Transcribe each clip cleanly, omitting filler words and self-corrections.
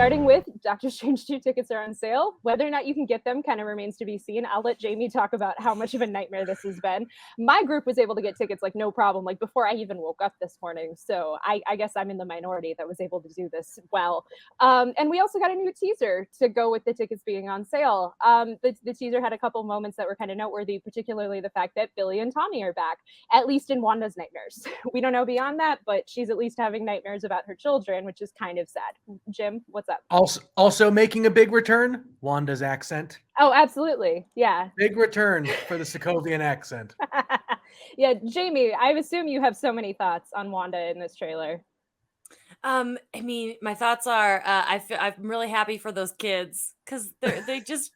starting with Doctor Strange 2 tickets are on sale. Whether or not you can get them kind of remains to be seen. I'll let Jamie talk about how much of a nightmare this has been. My group was able to get tickets like no problem, like before I even woke up this morning. So I guess I'm in the minority that was able to do this well. And we also got a new teaser to go with the tickets being on sale. The teaser had a couple moments that were kind of noteworthy, particularly the fact that Billy and Tommy are back, at least in Wanda's nightmares. We don't know beyond that, but she's at least having nightmares about her children, which is kind of sad. Jim, what's up? Also making a big return, Wanda's accent. Oh, absolutely. Yeah. Big return for the Sokovian accent. Yeah, Jamie, I assume you have so many thoughts on Wanda in this trailer. I mean, my thoughts are I'm really happy for those kids because they just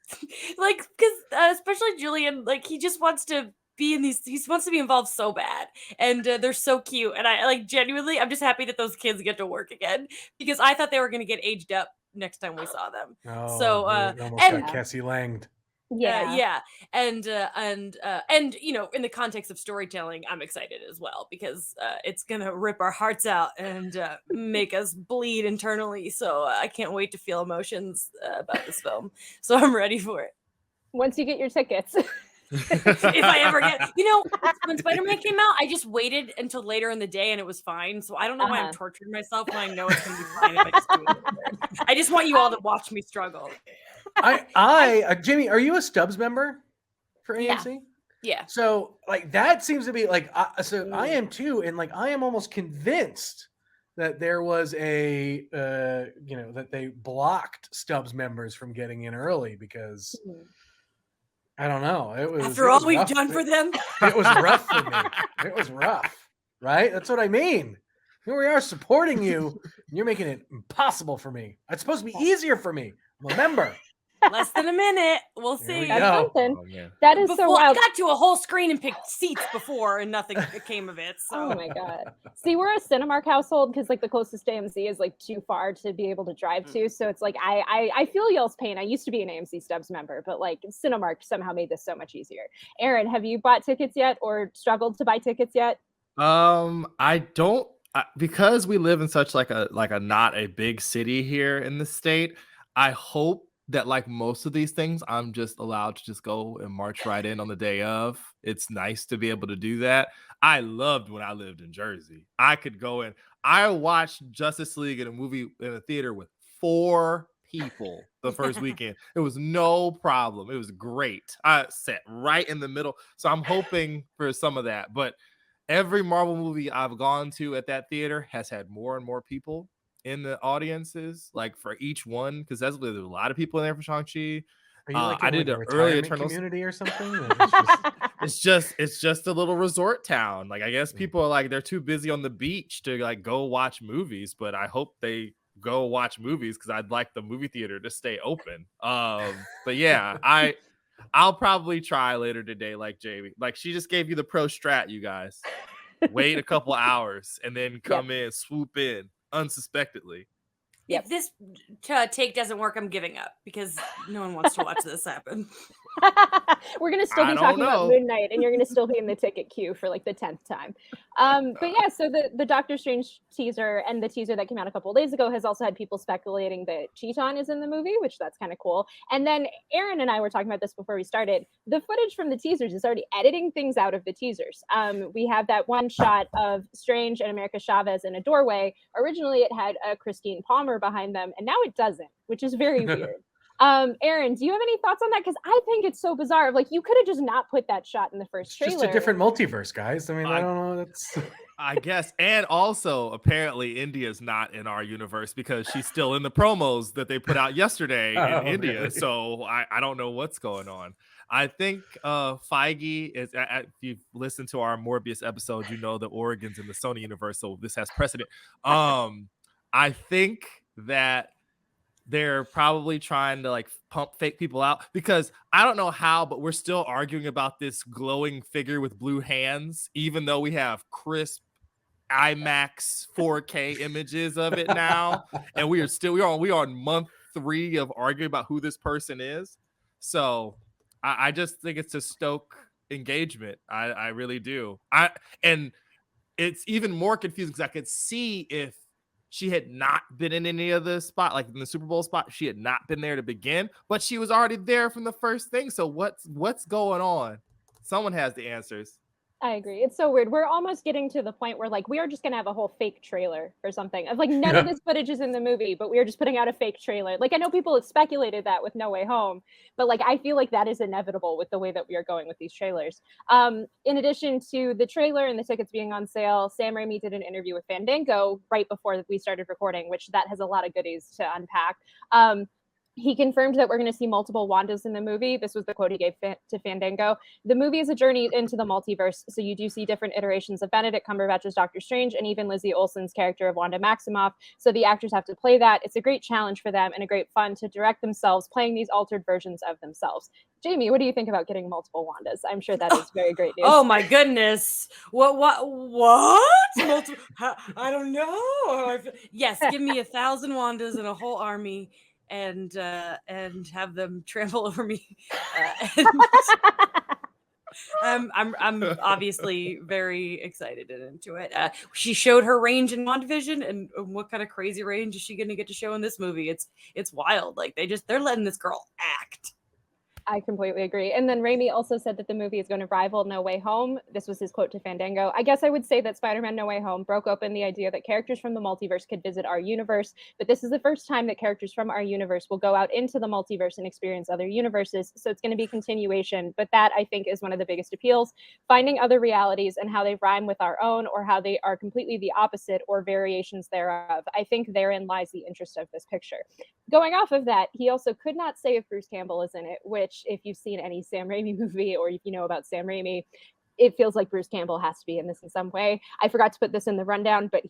like especially Julian, like he just wants to be in these. He wants to be involved so bad, and they're so cute. And I like genuinely, I'm just happy that those kids get to work again because I thought they were going to get aged up next time we saw them. Oh, so almost got Cassie Langed. Yeah, and you know, in the context of storytelling, I'm excited as well because it's gonna rip our hearts out and make us bleed internally. So I can't wait to feel emotions about this film. So I'm ready for it. Once you get your tickets. If I ever get, you know, when Spider-Man came out, I just waited until later in the day and it was fine. So I don't know why I'm torturing myself when I know it's gonna be fine if I just do it. I just want you all to watch me struggle. Jamie, are you a Stubbs member for AMC? Yeah. So like that seems to be like I am too, and like I am almost convinced that there was a that they blocked Stubbs members from getting in early because I don't know. It was after all we've done for them. It was rough for me. It was rough, right? That's what I mean. Here we are supporting you, and you're making it impossible for me. It's supposed to be easier for me. I'm a member. Less than a minute. We'll see. That's something. That is so wild. I got to a whole screen and picked seats before and nothing came of it. So. Oh my God. See, we're a Cinemark household because like the closest AMC is like too far to be able to drive to. So it's like I feel y'all's pain. I used to be an AMC Stubbs member, but like Cinemark somehow made this so much easier. Aaron, have you bought tickets yet or struggled to buy tickets yet? I don't because we live in such like a not a big city here in the state. I hope that like most of these things, I'm just allowed to just go and march right in on the day of. It's nice to be able to do that. I loved when I lived in Jersey. I could go in. I watched Justice League in a theater with 4 people the first weekend. It was no problem. It was great. I sat right in the middle. So I'm hoping for some of that. But every Marvel movie I've gone to at that theater has had more and more people in the audiences, like for each one, because there's a lot of people in there for Shang-Chi. Are you like I did an early Eternals community or something? It's just a little resort town. Like I guess people are like they're too busy on the beach to like go watch movies, but I hope they go watch movies because I'd like the movie theater to stay open. But yeah, I'll probably try later today, like Jamie. Like she just gave you the pro strat, you guys. Wait a couple hours and then come in, swoop in unsuspectedly. If this take doesn't work, I'm giving up because no one wants to watch this happen. We're going to still be talking about Moon Knight and you're going to still be in the ticket queue for like the 10th time. But yeah, so the Doctor Strange teaser and the teaser that came out a couple of days ago has also had people speculating that Cheeton is in the movie, which that's kind of cool. And then Aaron and I were talking about this before we started. The footage from the teasers is already editing things out of the teasers. We have that one shot of Strange and America Chavez in a doorway. Originally, it had Christine Palmer behind them, and now it doesn't, which is very weird. Aaron, do you have any thoughts on that? Because I think it's so bizarre. Like you could have just not put that shot in the first trailer. It's just a different multiverse, guys. I mean, I don't know. That's I guess. And also, apparently, India's not in our universe because she's still in the promos that they put out yesterday in India. Really? So I don't know what's going on. I think Feige is. If you've listened to our Morbius episode, you know that Oregon's in the Sony universe, so this has precedent. I think that they're probably trying to like pump fake people out because I don't know how, but we're still arguing about this glowing figure with blue hands, even though we have crisp IMAX 4K images of it now, and we are on month 3 of arguing about who this person is. So I just think it's to stoke engagement. I really do. And it's even more confusing because I could see if she had not been in any of the spot, like in the Super Bowl spot. She had not been there to begin, but she was already there from the first thing. So what's going on? Someone has the answers. I agree. It's so weird. We're almost getting to the point where like we are just gonna have a whole fake trailer or something of like none of this footage is in the movie, but we are just putting out a fake trailer. Like I know people have speculated that with No Way Home, but like I feel like that is inevitable with the way that we are going with these trailers. In addition to the trailer and the tickets being on sale, Sam Raimi did an interview with Fandango right before we started recording, which that has a lot of goodies to unpack. He confirmed that we're going to see multiple Wandas in the movie. This was the quote he gave to Fandango. The movie is a journey into the multiverse, so you do see different iterations of Benedict Cumberbatch's Doctor Strange and even Lizzie Olsen's character of Wanda Maximoff. So the actors have to play that. It's a great challenge for them and a great fun to direct themselves playing these altered versions of themselves. Jamie, what do you think about getting multiple Wandas? I'm sure that is very great news. Oh my goodness. What? I don't know. Yes, give me 1,000 Wandas and a whole army. And have them trample over me. I'm obviously very excited and into it. She showed her range in Wandavision, and what kind of crazy range is she going to get to show in this movie? It's wild. Like they're letting this girl act. I completely agree. And then Raimi also said that the movie is going to rival No Way Home. This was his quote to Fandango. I guess I would say that Spider-Man No Way Home broke open the idea that characters from the multiverse could visit our universe, but this is the first time that characters from our universe will go out into the multiverse and experience other universes. So it's going to be continuation, but that I think is one of the biggest appeals, finding other realities and how they rhyme with our own or how they are completely the opposite or variations thereof. I think therein lies the interest of this picture. Going off of that, he also could not say if Bruce Campbell is in it, which if you've seen any Sam Raimi movie or if you know about Sam Raimi, it feels like Bruce Campbell has to be in this in some way. I forgot to put this in the rundown, but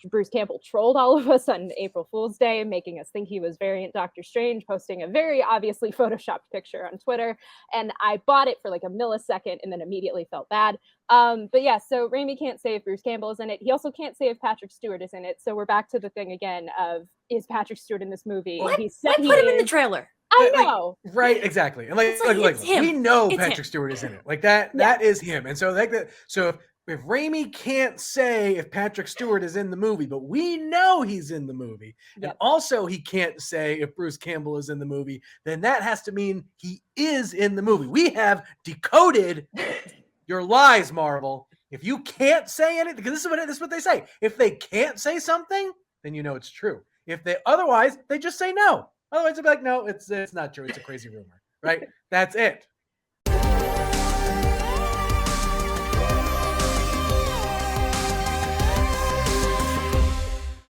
Bruce Campbell trolled all of us on April Fool's Day, making us think he was variant Doctor Strange, posting a very obviously photoshopped picture on Twitter. And I bought it for like a millisecond and then immediately felt bad. But yeah, so Raimi can't say if Bruce Campbell is in it. He also can't say if Patrick Stewart is in it. So we're back to the thing again of, is Patrick Stewart in this movie? What? He said Put him in the trailer. I know. Like, right, exactly. And like we know Patrick Stewart is in it. Like that is him. And so like that, so if Raimi can't say if Patrick Stewart is in the movie, but we know he's in the movie, and also he can't say if Bruce Campbell is in the movie, then that has to mean he is in the movie. We have decoded your lies, Marvel. If you can't say anything, because this is what they say. If they can't say something, then you know it's true. If they otherwise, they just say no. Otherwise, they'll be like, no, it's not true. It's a crazy rumor, right? That's it.